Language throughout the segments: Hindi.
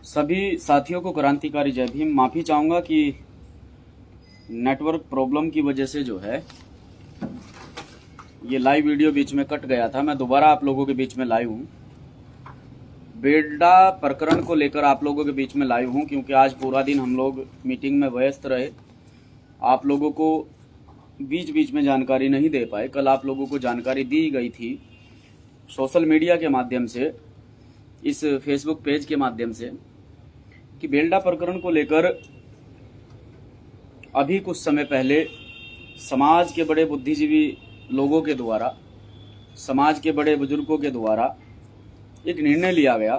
सभी साथियों को क्रांतिकारी जय भीम। माफ़ी चाहूँगा कि नेटवर्क प्रॉब्लम की वजह से जो है ये लाइव वीडियो बीच में कट गया था। मैं दोबारा आप लोगों के बीच में लाइव हूँ। बेल्डा प्रकरण को लेकर आप लोगों के बीच में लाइव हूँ, क्योंकि आज पूरा दिन हम लोग मीटिंग में व्यस्त रहे। आप लोगों को बीच बीच में जानकारी नहीं दे पाए। कल आप लोगों को जानकारी दी गई थी सोशल मीडिया के माध्यम से, इस फेसबुक पेज के माध्यम से, कि बेल्डा प्रकरण को लेकर अभी कुछ समय पहले समाज के बड़े बुद्धिजीवी लोगों के द्वारा, समाज के बड़े बुजुर्गों के द्वारा एक निर्णय लिया गया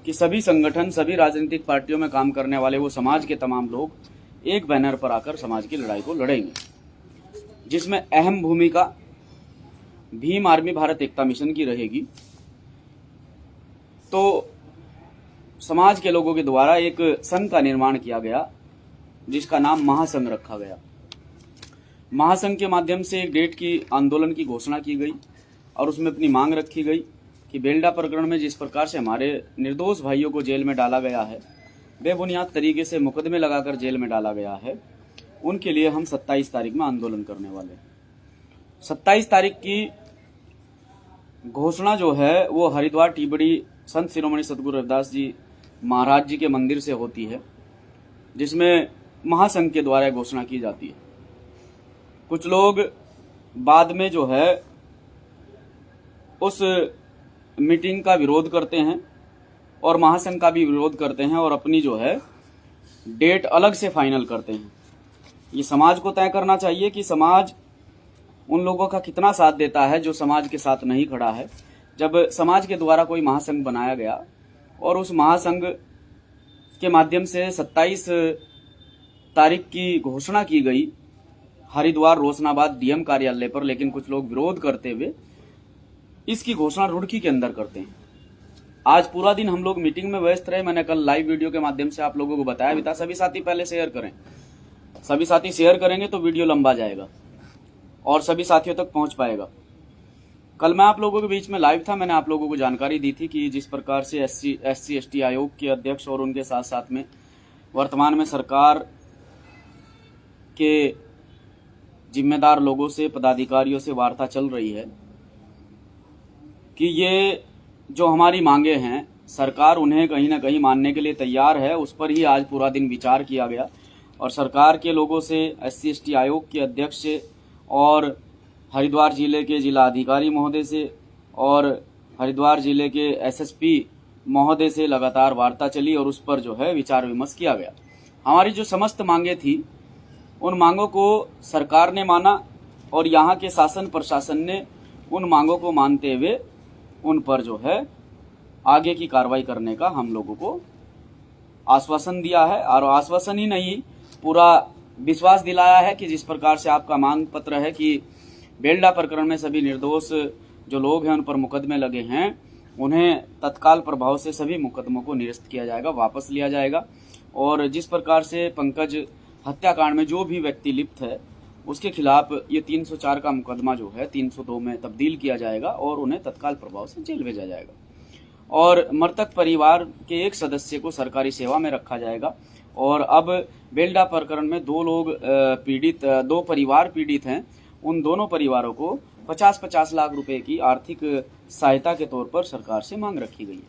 कि सभी संगठन, सभी राजनीतिक पार्टियों में काम करने वाले वो समाज के तमाम लोग एक बैनर पर आकर समाज की लड़ाई को लड़ेंगे, जिसमें अहम भूमिका भीम आर्मी भारत एकता मिशन की रहेगी। तो समाज के लोगों के द्वारा एक संघ का निर्माण किया गया, जिसका नाम महासंघ रखा गया। महासंघ के माध्यम से एक डेट की आंदोलन की घोषणा की गई और उसमें अपनी मांग रखी गई कि बेल्डा प्रकरण में जिस प्रकार से हमारे निर्दोष भाइयों को जेल में डाला गया है, बेबुनियाद तरीके से मुकदमे लगाकर जेल में डाला गया है, उनके लिए हम 27 तारीख में आंदोलन करने वाले हैं। 27 तारीख की घोषणा जो है वो हरिद्वार टीबड़ी संत शिरोमणि सतगुरु रविदास जी महाराज जी के मंदिर से होती है, जिसमें महासंघ के द्वारा घोषणा की जाती है। कुछ लोग बाद में जो है उस मीटिंग का विरोध करते हैं और महासंघ का भी विरोध करते हैं और अपनी जो है डेट अलग से फाइनल करते हैं। ये समाज को तय करना चाहिए कि समाज उन लोगों का कितना साथ देता है जो समाज के साथ नहीं खड़ा है। जब समाज के द्वारा कोई महासंघ बनाया गया और उस महासंघ के माध्यम से 27 तारीख की घोषणा की गई हरिद्वार रोशनाबाद डीएम कार्यालय पर, लेकिन कुछ लोग विरोध करते हुए इसकी घोषणा रुड़की के अंदर करते हैं। आज पूरा दिन हम लोग मीटिंग में व्यस्त रहे। मैंने कल लाइव वीडियो के माध्यम से आप लोगों को बताया भी था। सभी साथी पहले शेयर करें, सभी साथी शेयर करेंगे तो वीडियो लंबा जाएगा और सभी साथियों तक पहुंच पाएगा। कल मैं आप लोगों के बीच में लाइव था। मैंने आप लोगों को जानकारी दी थी कि जिस प्रकार से एससी एसटी आयोग के अध्यक्ष और उनके साथ साथ में वर्तमान में सरकार के जिम्मेदार लोगों से, पदाधिकारियों से वार्ता चल रही है कि ये जो हमारी मांगे हैं सरकार उन्हें कहीं ना कहीं मानने के लिए तैयार है। उस पर ही आज पूरा दिन विचार किया गया और सरकार के लोगों से, एससी एसटी आयोग के अध्यक्ष से और हरिद्वार जिले के जिला अधिकारी महोदय से और हरिद्वार जिले के एसएसपी महोदय से लगातार वार्ता चली और उस पर जो है विचार विमर्श किया गया। हमारी जो समस्त मांगे थी उन मांगों को सरकार ने माना और यहाँ के शासन प्रशासन ने उन मांगों को मानते हुए उन पर जो है आगे की कार्रवाई करने का हम लोगों को आश्वासन दिया है। और आश्वासन ही नहीं, पूरा विश्वास दिलाया है कि जिस प्रकार से आपका मांग पत्र है कि बेल्डा प्रकरण में सभी निर्दोष जो लोग हैं उन पर मुकदमे लगे हैं, उन्हें तत्काल प्रभाव से सभी मुकदमों को निरस्त किया जाएगा, वापस लिया जाएगा। और जिस प्रकार से पंकज हत्याकांड में जो भी व्यक्ति लिप्त है उसके खिलाफ ये 304 का मुकदमा जो है 302 में तब्दील किया जाएगा और उन्हें तत्काल प्रभाव से जेल भेजा जाएगा। और मृतक परिवार के एक सदस्य को सरकारी सेवा में रखा जाएगा। और अब बेल्डा प्रकरण में दो परिवार पीड़ित हैं। उन दोनों परिवारों को 50-50 लाख रुपए की आर्थिक सहायता के तौर पर सरकार से मांग रखी गई है।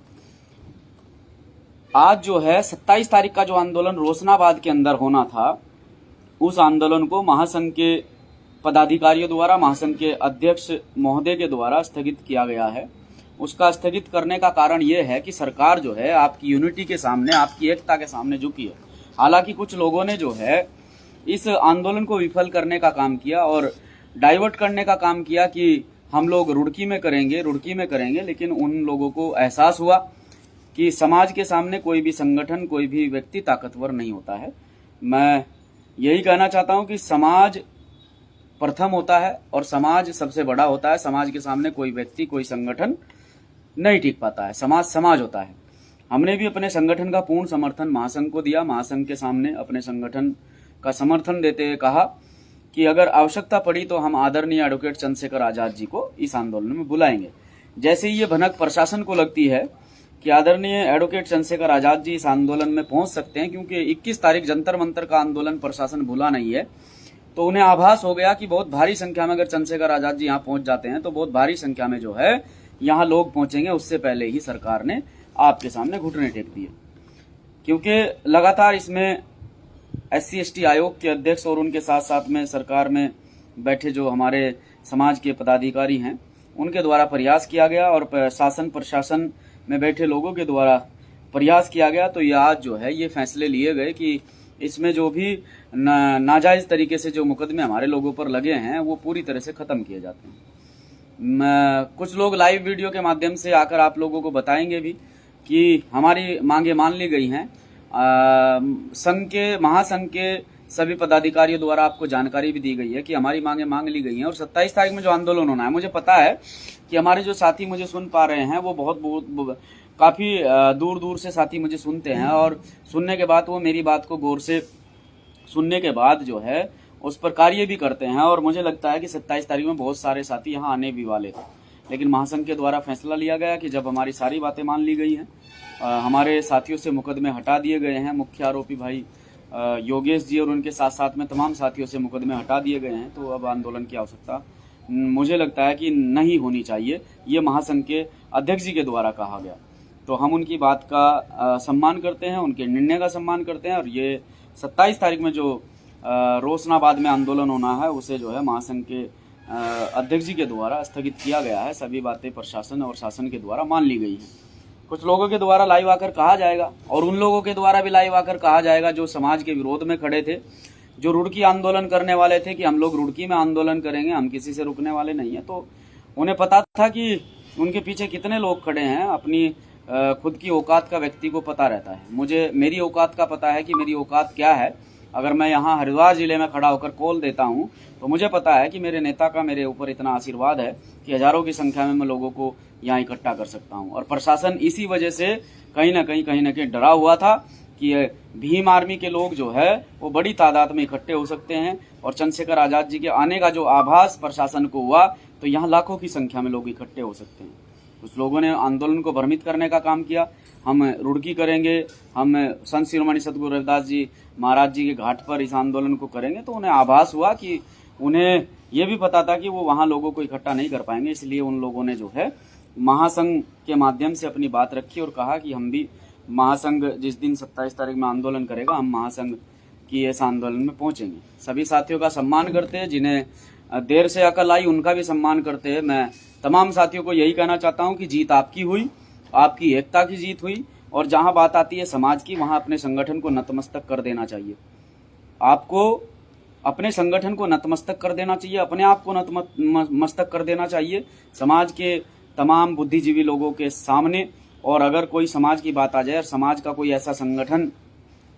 आज जो है 27 तारीख का जो आंदोलन रोशनाबाद के अंदर होना था, उस आंदोलन को महासंघ के पदाधिकारियों द्वारा, महासंघ के अध्यक्ष महोदय के द्वारा स्थगित किया गया है। उसका स्थगित करने का कारण यह है कि सरकार जो है आपकी यूनिटी के सामने, आपकी एकता के सामने झुकी है। हालांकि कुछ लोगों ने जो है इस आंदोलन को विफल करने का काम किया और डाइवर्ट करने का काम किया कि हम लोग रुड़की में करेंगे, लेकिन उन लोगों को एहसास हुआ कि समाज के सामने कोई भी संगठन, कोई भी व्यक्ति ताकतवर नहीं होता है। मैं यही कहना चाहता हूं कि समाज प्रथम होता है और समाज सबसे बड़ा होता है। समाज के सामने कोई व्यक्ति, कोई संगठन नहीं टिक पाता है। समाज होता है। हमने भी अपने संगठन का पूर्ण समर्थन महासंघ को दिया। महासंघ के सामने अपने संगठन का समर्थन देते हुए कहा कि अगर आवश्यकता पड़ी तो हम आदरणीय एडवोकेट चंद्रशेखर आजाद जी को इस आंदोलन में बुलाएंगे। जैसे ही ये भनक प्रशासन को लगती है कि आदरणीय एडवोकेट चंद्रशेखर आजाद जी इस आंदोलन में पहुंच सकते हैं, क्योंकि 21 तारीख जंतर मंतर का आंदोलन प्रशासन भूला नहीं है। तो उन्हें आभास हो गया कि बहुत भारी संख्या में अगर चंद्रशेखर आजाद जी यहाँ पहुंच जाते हैं तो बहुत भारी संख्या में जो है यहाँ लोग पहुंचेंगे। उससे पहले ही सरकार ने आपके सामने घुटने टेक दिए, क्योंकि लगातार इसमें SC/ST आयोग के अध्यक्ष और उनके साथ साथ में सरकार में बैठे जो हमारे समाज के पदाधिकारी हैं उनके द्वारा प्रयास किया गया और शासन प्रशासन में बैठे लोगों के द्वारा प्रयास किया गया। तो ये आज जो है ये फैसले लिए गए कि इसमें जो भी नाजायज तरीके से जो मुकदमे हमारे लोगों पर लगे हैं वो पूरी तरह से खत्म किए जाते हैं। कुछ लोग लाइव वीडियो के माध्यम से आकर आप लोगों को बताएंगे भी कि हमारी मांगे मान ली गई हैं। महासंघ के सभी पदाधिकारियों द्वारा आपको जानकारी भी दी गई है कि हमारी मांगे मांग ली गई हैं और 27 तारीख में जो आंदोलन होना है, मुझे पता है कि हमारे जो साथी मुझे सुन पा रहे हैं वो बहुत काफी दूर दूर से साथी मुझे सुनते हैं और सुनने के बाद वो मेरी बात को गौर से सुनने के बाद जो है उस पर कार्य भी करते हैं। और मुझे लगता है कि 27 तारीख में बहुत सारे साथी यहाँ आने भी वाले थे, लेकिन महासंघ के द्वारा फैसला लिया गया कि जब हमारी सारी बातें मान ली गई हैं, हमारे साथियों से मुकदमे हटा दिए गए हैं, मुख्य आरोपी भाई योगेश जी और उनके साथ साथ में तमाम साथियों से मुकदमे हटा दिए गए हैं, तो अब आंदोलन की आवश्यकता मुझे लगता है कि नहीं होनी चाहिए। ये महासंघ के अध्यक्ष जी के द्वारा कहा गया, तो हम उनकी बात का सम्मान करते हैं, उनके निर्णय का सम्मान करते हैं। और ये 27 तारीख में जो रोशनाबाद में आंदोलन होना है उसे जो है महासंघ के अध्यक्ष जी के द्वारा स्थगित किया गया है। सभी बातें प्रशासन और शासन के द्वारा मान ली गई हैं। कुछ लोगों के द्वारा लाइव आकर कहा जाएगा और उन लोगों के द्वारा भी लाइव आकर कहा जाएगा जो समाज के विरोध में खड़े थे, जो रुड़की आंदोलन करने वाले थे कि हम लोग रुड़की में आंदोलन करेंगे, हम किसी से रुकने वाले नहीं है। तो उन्हें पता था कि उनके पीछे कितने लोग खड़े हैं। अपनी खुद की औकात का व्यक्ति को पता रहता है। मुझे मेरी औकात का पता है कि मेरी औकात क्या है। अगर मैं यहाँ हरिद्वार जिले में खड़ा होकर कॉल देता हूँ तो मुझे पता है कि मेरे नेता का मेरे ऊपर इतना आशीर्वाद है कि हजारों की संख्या में मैं लोगों को यहाँ इकट्ठा कर सकता हूँ। और प्रशासन इसी वजह से कहीं ना कहीं डरा हुआ था कि भीम आर्मी के लोग जो है वो बड़ी तादाद में इकट्ठे हो सकते हैं। और चंद्रशेखर आजाद जी के आने का जो आभास प्रशासन को हुआ तो यहाँ लाखों की संख्या में लोग इकट्ठे हो सकते हैं। कुछ लोगों ने आंदोलन को भ्रमित करने का काम किया, हम रुड़की करेंगे, हम संत शिरोमणि सतगुरु रविदास जी महाराज जी के घाट पर इस आंदोलन को करेंगे। तो उन्हें आभास हुआ कि उन्हें ये भी पता था कि वो वहाँ लोगों को इकट्ठा नहीं कर पाएंगे, इसलिए उन लोगों ने जो है महासंघ के माध्यम से अपनी बात रखी और कहा कि हम भी महासंघ जिस दिन 27 तारीख में आंदोलन करेगा हम महासंघ की इस आंदोलन में पहुंचेंगे। सभी साथियों का सम्मान करते हैं, जिन्हें देर से अकल आई उनका भी सम्मान करते हैं। मैं तमाम साथियों को यही कहना चाहता हूं कि जीत आपकी हुई, आपकी एकता की जीत हुई। और जहां बात आती है समाज की, वहां अपने संगठन को नतमस्तक कर देना चाहिए। आपको अपने संगठन को नतमस्तक कर देना चाहिए, अपने आप को नतमस्तक कर देना चाहिए समाज के तमाम बुद्धिजीवी लोगों के सामने। और अगर कोई समाज की बात आ जाए और समाज का कोई ऐसा संगठन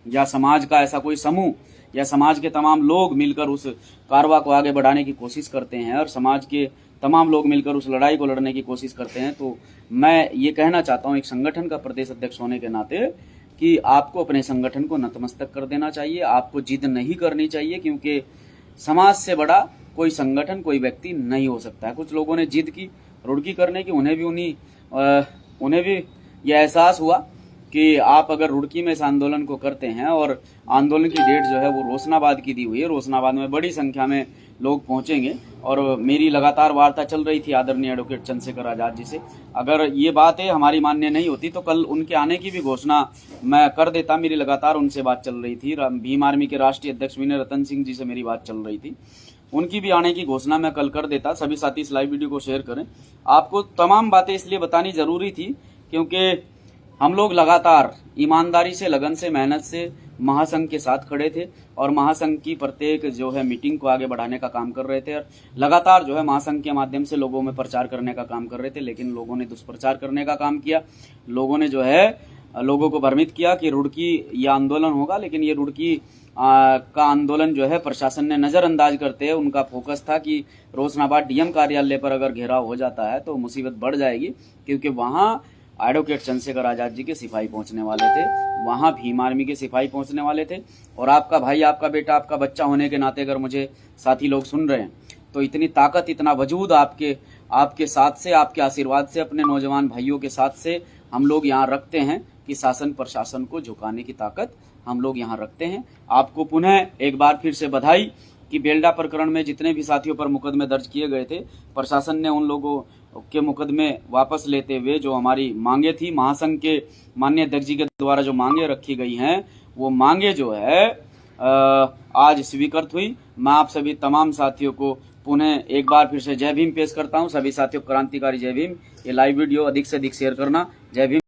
या समाज का ऐसा कोई समूह या समाज के तमाम लोग मिलकर उस कारवा को आगे बढ़ाने की कोशिश करते हैं और समाज के तमाम लोग मिलकर उस लड़ाई को लड़ने की कोशिश करते हैं, तो मैं ये कहना चाहता हूँ एक संगठन का प्रदेश अध्यक्ष होने के नाते कि आपको अपने संगठन को नतमस्तक कर देना चाहिए। आपको जिद नहीं करनी चाहिए, क्योंकि समाज से बड़ा कोई संगठन कोई व्यक्ति नहीं हो सकता है। कुछ लोगों ने जिद की रुड़की करने की, उन्हें भी यह एहसास हुआ कि आप अगर रुड़की में इस आंदोलन को करते हैं, और आंदोलन की डेट जो है वो रोशनाबाद की दी हुई है, रोशनाबाद में बड़ी संख्या में लोग पहुंचेंगे। और मेरी लगातार वार्ता चल रही थी आदरणीय एडवोकेट चंद्रशेखर आजाद जी से। अगर ये बातें हमारी मान्य नहीं होती तो कल उनके आने की भी घोषणा मैं कर देता। मेरी लगातार उनसे बात चल रही थी, भीम आर्मी के राष्ट्रीय अध्यक्ष विनय रतन सिंह जी से मेरी बात चल रही थी, उनकी भी आने की घोषणा मैं कल कर देता। सभी साथी इस लाइव वीडियो को शेयर करें। आपको तमाम बातें इसलिए बतानी जरूरी थी क्योंकि हम लोग लगातार ईमानदारी से, लगन से, मेहनत से महासंघ के साथ खड़े थे और महासंघ की प्रत्येक जो है मीटिंग को आगे बढ़ाने का काम कर रहे थे और लगातार जो है महासंघ के माध्यम से लोगों में प्रचार करने का काम कर रहे थे। लेकिन लोगों ने दुष्प्रचार करने का काम किया, लोगों ने जो है लोगों को भ्रमित किया कि रुड़की ये आंदोलन होगा, लेकिन ये रुड़की का आंदोलन जो है प्रशासन ने नजरअंदाज करते हैं। उनका फोकस था कि रोशनाबाद डीएम कार्यालय पर अगर घेराव हो जाता है तो मुसीबत बढ़ जाएगी, क्योंकि वहां एडवोकेट चंद्रशेखर आजाद जी के सिपाही पहुंचने वाले थे, वहां भीम आर्मी के सिपाही पहुंचने वाले थे। और आपका भाई, आपका बेटा, आपका बच्चा होने के नाते अगर मुझे साथी लोग सुन रहे हैं तो इतनी ताकत, इतना वजूद आपके साथ से, आपके आशीर्वाद से, अपने नौजवान भाइयों के साथ से हम लोग यहाँ रखते हैं कि शासन प्रशासन को झुकाने की ताकत हम लोग यहाँ रखते हैं। आपको पुनः एक बार फिर से बधाई कि बेलडा प्रकरण में जितने भी साथियों पर मुकदमे दर्ज किए गए थे, प्रशासन ने उन लोगों के मुकदमे वापस लेते हुए जो हमारी मांगे थी, महासंघ के माननीय अध्यक्ष जी के द्वारा जो मांगे रखी गई हैं, वो मांगे जो है आज स्वीकृत हुई। मैं आप सभी तमाम साथियों को पुनः एक बार फिर से जय भीम पेश करता हूं। सभी साथियों को क्रांतिकारी जय भीम। ये लाइव वीडियो अधिक से अधिक शेयर करना। जय भीम।